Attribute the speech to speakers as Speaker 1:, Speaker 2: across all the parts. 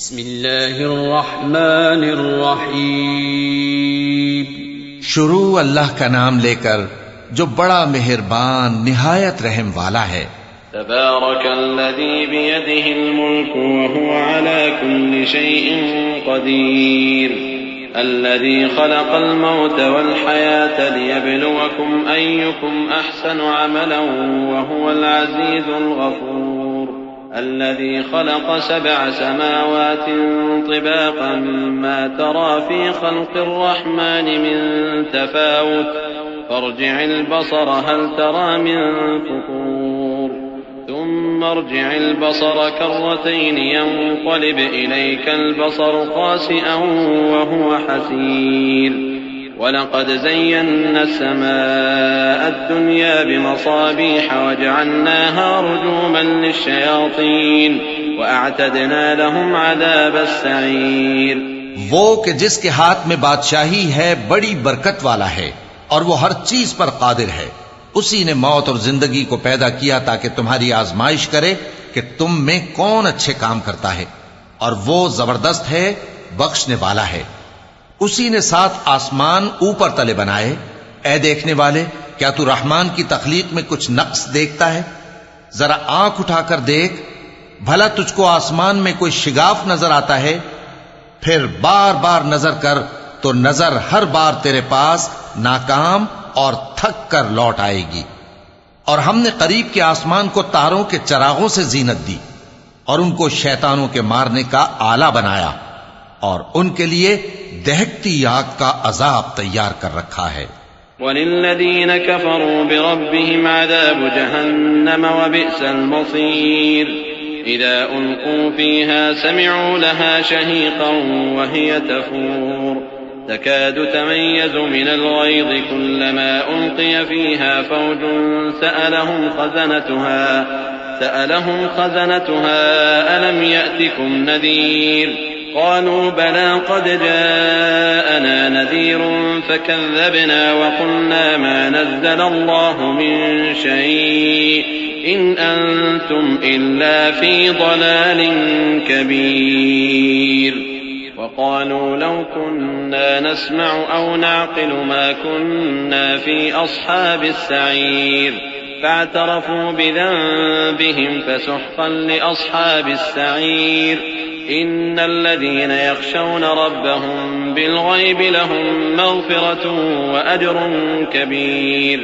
Speaker 1: बिस्मिल्लाहिर्रहमानिर्रहीम।
Speaker 2: शुरू अल्लाह का नाम लेकर जो बड़ा मेहरबान निहायत रहम वाला है।
Speaker 1: तबारकल्लज़ी बियदिहिल मुल्कु व हुवा अला कुल्लि शैइन क़दीर। अल्लज़ी खलक़ल मौत वल हयात लियब्लुवकुम अय्युकुम अहसनु अमलन व हुवल अज़ीज़ुल गफूर। अल्लज़ी खलक़ सबअ समावातिन तिबाक़न मा तरा फ़ी ख़ल्क़िर रहमानि मिन तफ़ावुत फर्जि'ल बसर हल तरा मिन फ़ुतूर थुम्मा अर्जि'ल बसर कर्रतैन यंक़लिब इलैकल बसर ख़ासिअन व हुवा हसीर। वलक़द ज़य्यन्ना अस्समाअ अद्दुन्या बिमसाबीह वजअलनाहा रुजूमन लिश्शयातीन वअअतदना लहुम अज़ाबस्सईर।
Speaker 2: वो कि जिसके हाथ में बादशाही है बड़ी बरकत वाला है और वो हर चीज पर कादिर है। उसी ने मौत और जिंदगी को पैदा किया ताकि तुम्हारी आजमाइश करे कि तुम में कौन अच्छे काम करता है, और वो जबरदस्त है, बख्शने वाला है। उसी ने 7 आसमान ऊपर तले बनाए। ऐ देखने वाले, क्या तू रहमान की तख्लीक में कुछ नक्स देखता है? जरा आंख उठाकर देख, भला तुझको आसमान में कोई शिगाफ नजर आता है? फिर बार बार नजर कर तो नजर हर बार तेरे पास नाकाम और थक कर लौट आएगी। और हमने करीब के आसमान को तारों के चरागों से जीनत दी और उनको शैतानों के मारने का आला बनाया, और उनके लिए दहकती आग का अजाब तैयार कर रखा है।
Speaker 1: वलिल्लज़ीन कफ़रू बिरब्बिहिम अज़ाबु जहन्नम व बि'सल मसीर। इज़ा उल्क़ू फ़ीहा समि'ू लहा शहीक़न व हिय तफ़ूर तकादु तमय्यज़ु मिनल ग़यज़ि कुल्लमा उल्क़िय फ़ीहा फ़ौजुन सअलहुम ख़ज़नतुहा अलम यअतिकुम नज़ीर। क़ालू बला क़द जाअना नज़ीरुन फ़कज़्ज़बना वक़ुल्ना मा नज़्ज़लल्लाहु मिन शै'इन इन अंतुम इल्ला फ़ी ضलालिन कबीर। वक़ालू लौ कुन्ना नस्मअु औ नअक़िलु मा कुन्ना फ़ी अस्हाबिस सईर फ़अतरफ़ू बिज़न्बिहिम फ़सुहक़न लिअस्हाबिस सईर। इन्नल्लज़ीन यख़शौन रब्बहुम बिलग़ैबि लहुम मग़फ़िरतुन व अज्रुन कबीर।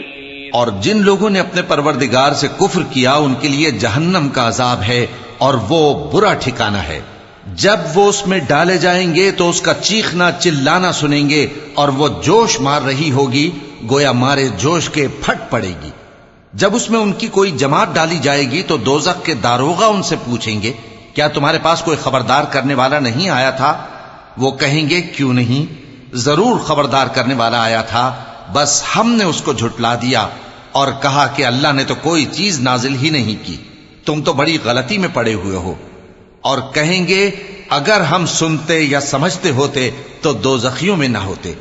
Speaker 2: और जिन लोगों ने अपने परवरदिगार से कुफ्र किया उनके लिए जहन्नम का अजाब है और वो बुरा ठिकाना है। जब वो उसमें डाले जाएंगे तो उसका चीखना चिल्लाना सुनेंगे और वो जोश मार रही होगी, गोया मारे जोश के फट पड़ेगी। जब उसमें उनकी कोई जमात डाली जाएगी तो दोज़ख के दारोगा उनसे पूछेंगे, क्या तुम्हारे पास कोई खबरदार करने वाला नहीं आया था? वो कहेंगे, क्यों नहीं, जरूर खबरदार करने वाला आया था, बस हमने उसको झुटला दिया और कहा कि अल्लाह ने तो कोई चीज नाजिल ही नहीं की, तुम तो बड़ी गलती में पड़े हुए हो। और कहेंगे, अगर हम सुनते या समझते होते तो दोज़खियों में ना होते।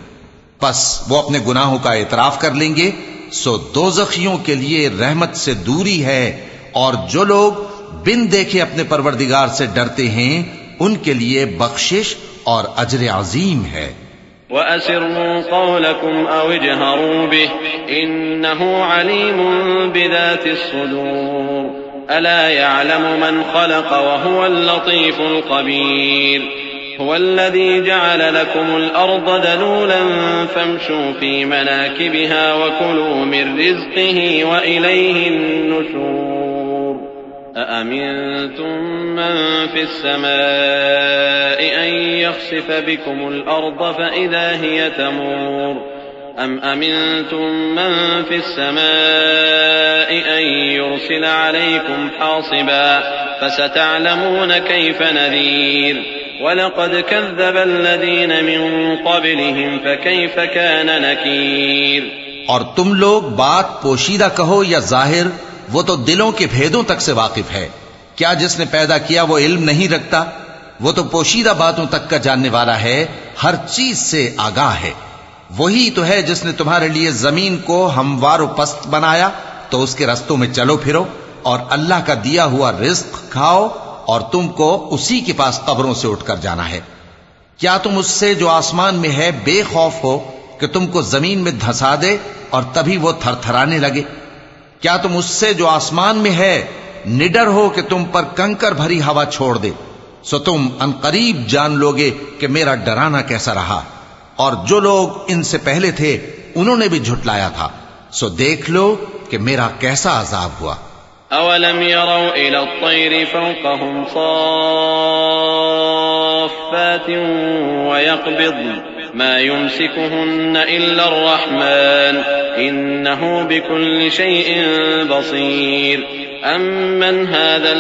Speaker 2: बस वो अपने गुनाहों का एतराफ कर लेंगे, सो दोज़खियों के लिए रहमत से दूरी है, और जो लोग बिन देखे अपने परवरदिगार से डरते हैं उनके लिए बख्शिश और अजर अजीम है।
Speaker 1: वअसिर्रू क़ौलकुम औ इजहरू बिह इन्नहु अलीमुन बिज़ातिस सुदूर अला यअलमु मन ख़लक़ व हुवल लतीफ़ुल ख़बीर। हुवल्लज़ी जअल लकुमुल अर्ज़ दलूलन फम्शू फ़ी मनाकिबिहा व कुलू मिन रिज़्क़िही व इलैहिन नुशूर। अअमिनतुम मन फ़िस समाइ अन यख़सिफ़ बिकुमुल अर्ज़ फ़इज़ा हिय तमूर अम अमिनतुम मन फ़िस समाइ अन युरसिल अलैकुम हासिबा फ़सतअलमून कैफ़ नज़ीर। वलक़द कज़्ज़ब अल्लज़ीन मिन क़ब्लिहिम फ़कैफ़ कान नकीर।
Speaker 2: और तुम लोग बात पोशीदा कहो या जाहिर, वो तो दिलों के भेदों तक से वाकिफ है। क्या जिसने पैदा किया वो इल्म नहीं रखता? वो तो पोशीदा बातों तक का जानने वाला है, हर चीज से आगाह है। वही तो है जिसने तुम्हारे लिए जमीन को हमवार व पस्त बनाया, तो उसके रस्तों में चलो फिरो और अल्लाह का दिया हुआ रिज्क खाओ और तुमको उसी के पास कब्रों से उठकर जाना है। क्या तुम उससे जो आसमान में है बेखौफ हो कि तुमको जमीन में धंसा दे और तभी वो थरथराने लगे? क्या तुम उससे जो आसमान में है निडर हो कि तुम पर कंकर भरी हवा छोड़ दे? सो तुम अनकरीब जान लोगे कि मेरा डराना कैसा रहा। और जो लोग इनसे पहले थे उन्होंने भी झुटलाया था, सो देख लो कि मेरा कैसा अजाब हुआ।
Speaker 1: अवलम यरौ इला अत्तैरि फौक़हुम साफ़्फ़ातिन व यक़बिज़्न मा युमसिकुहुन्न इल्ला अर्रहमान इन्नहु बिकुल्लि शैइन बसीर अम्मन हाज़ा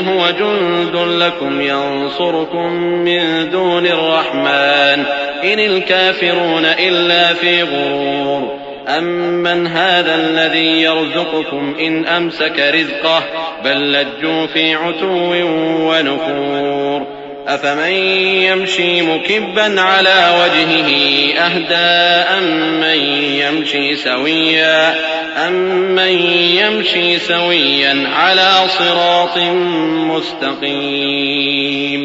Speaker 1: हुव जुंदुन लकुम यंसुरुकुम मिन दूनिर रहमान इनिल काफ़िरून इल्ला फ़ी गुरूर अम्मन हाज़ा यरज़ुकुकुम इन अमसक रिज़्क़हु बल लज्जू फ़ी उतुव्विन व नुफ़ूर अफ़मन यमशी मुकिब्बन अला वजहिही अहदा अम्मन यमशी सविय्यन अला सिरातिन मुस्तक़ीम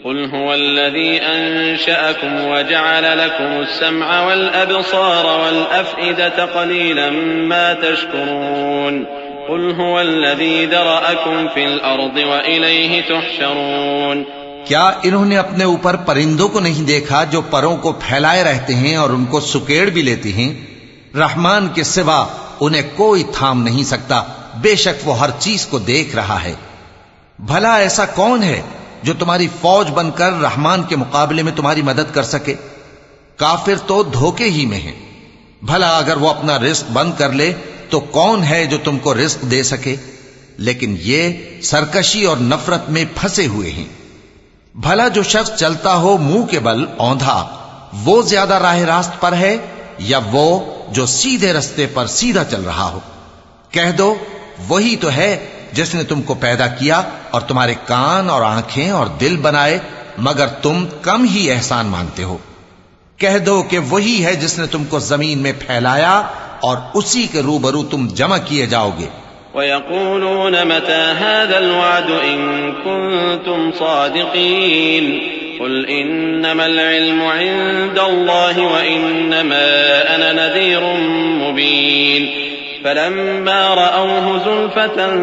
Speaker 1: क़ुल हुवल्लज़ी अंशअकुम व जअल लकुमुस समअ वल अबसार वल अफ़इदत क़लीलन मा तशकुरून क़ुल हुवल्लज़ी ज़रअकुम फ़िल अर्ज़ि व इलैहि तुहशरून।
Speaker 2: क्या इन्होंने अपने ऊपर परिंदों को नहीं देखा जो परों को फैलाए रहते हैं और उनको सुकेड़ भी लेते हैं? रहमान के सिवा उन्हें कोई थाम नहीं सकता, बेशक वो हर चीज को देख रहा है। भला ऐसा कौन है जो तुम्हारी फौज बनकर रहमान के मुकाबले में तुम्हारी मदद कर सके? काफिर तो धोखे ही में है। भला अगर वो अपना रिस्क बंद कर ले तो कौन है जो तुमको रिस्क दे सके? लेकिन ये सरकशी और नफरत में फंसे हुए हैं। भला जो शख्स चलता हो मुंह के बल औंधा, वो ज्यादा राह रास्त पर है या वो जो सीधे रास्ते पर सीधा चल रहा हो? कह दो, वही तो है जिसने तुमको पैदा किया और तुम्हारे कान और आंखें और दिल बनाए, मगर तुम कम ही एहसान मानते हो। कह दो कि वही है जिसने तुमको जमीन में फैलाया और उसी के रूबरू तुम जमा किए जाओगे।
Speaker 1: वयक़ूलून मता हाज़ल वअद इन कुन्तुम सादिक़ीन क़ुल इन्नमल इल्मु इंदल्लाहि व इन्नमा अना नज़ीरुम मुबीन फलम्मा रअवहु ज़ुल्फ़तन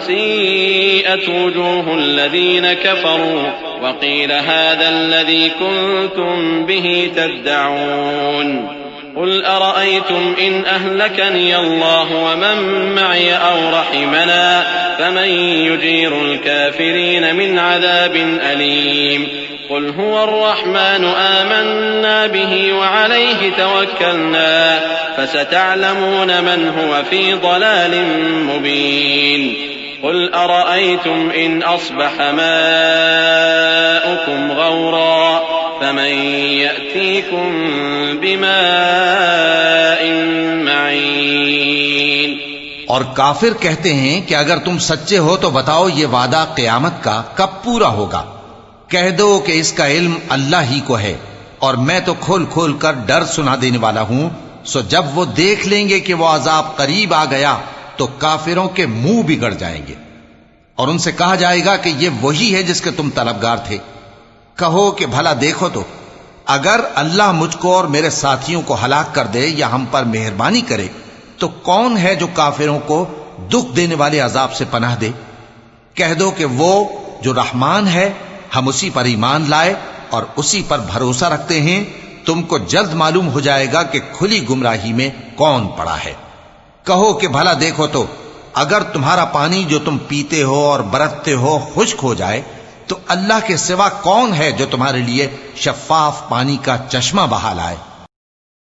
Speaker 1: सीअत वुजूहुल लज़ीन कफ़रू व क़ील हाज़ा लज़ी कुन्तुम बिही तद्दऊन क़ुल अरअयतुम इन अहलकनी अल्लाहु व मन मअय औ रहिमना फमन युजीरुल काफ़िरीन मिन अज़ाबिन अलीम क़ुल हुवर रहमानु आमन्ना बिही व अलैहि तवक्कलना फसतअलमून मन हुव फ़ी ضलालिन मुबीन क़ुल अरअयतुम इन अस्बह माउकुम गौरा फमन यअतीकुम बिमाइन मईन।
Speaker 2: और काफिर कहते हैं कि अगर तुम सच्चे हो तो बताओ ये वादा क़यामत का कब पूरा होगा? कह दो कि इसका इल्म अल्लाह ही को है और मैं तो खोल खोल कर डर सुना देने वाला हूं। सो जब वो देख लेंगे कि वो अजाब करीब आ गया तो काफिरों के मुंह बिगड़ जाएंगे और उनसे कहा जाएगा कि ये वही है जिसके तुम तलबगार थे। कहो कि भला देखो तो, अगर अल्लाह मुझको और मेरे साथियों को हलाक कर दे या हम पर मेहरबानी करे तो कौन है जो काफिरों को दुख देने वाले अजाब से पनाह दे? कह दो कि वो जो रहमान है, हम उसी पर ईमान लाए और उसी पर भरोसा रखते हैं। तुमको जल्द मालूम हो जाएगा कि खुली गुमराही में कौन पड़ा है। कहो कि भला देखो तो, अगर तुम्हारा पानी जो तुम पीते हो और बरतते हो खुश्क हो जाए तो अल्लाह के सिवा कौन है जो तुम्हारे लिए शफाफ पानी का चश्मा बहा लाए?